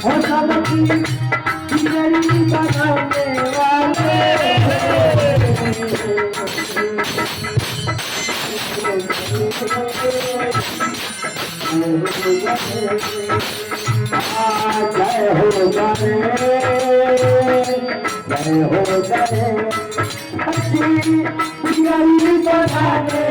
और सबकी बिगड़ी बनाने वाले जय हो जाने अच्छी बिगड़ी बनाने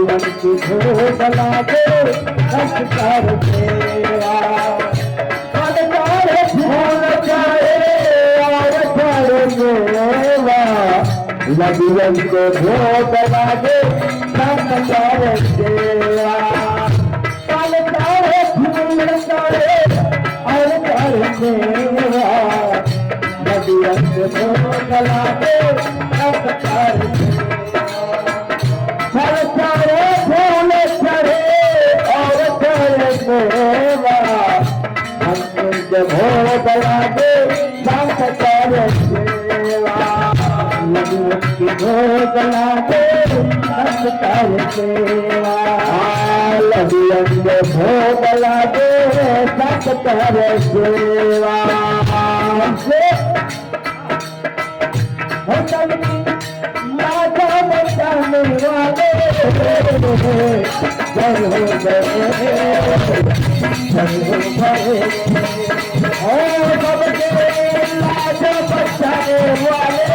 लगन को भोग लागे संसार सेवा पल तारे फूल तारे और कर सेवा लगन को भोग लागे संसार पल तारे फूल तारे और कर सेवा हमको भोग लागे संसार सेवा भोग लागे संस्कार सेवा लगियंग भोग लागे संस्कार सेवा माता बचाने वाले जय हो सबके लाज बचाने वाले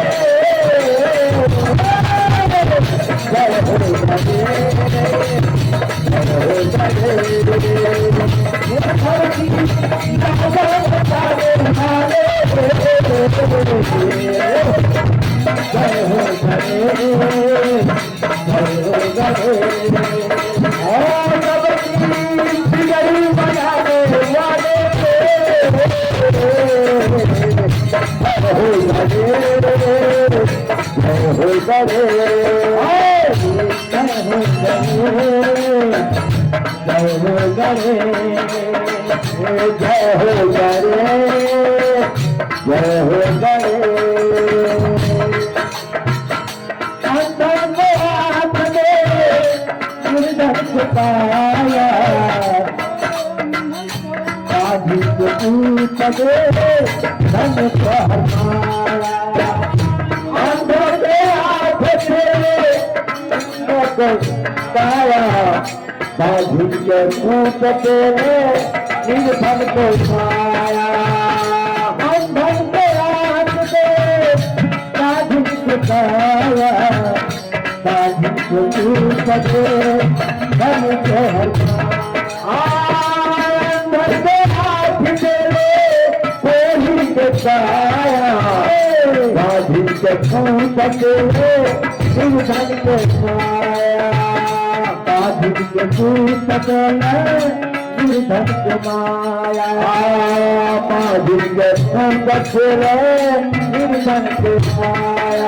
हो गरे जय हो गरे जय हो गरे जय हो गरे हाथ में पाया आधी को पूछ दे धन हमारा अंधों के हाथ से पाया आधी के पूछ दे निर्धन को पाया अंधों के हाथ से आधी को पाया आधी को पूछ दे धन को राधी के पूछते निर्धन के माया राधी के पूछते निर्धन के माया राधी के पूछते निर्धन के माया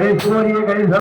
जय हो गरे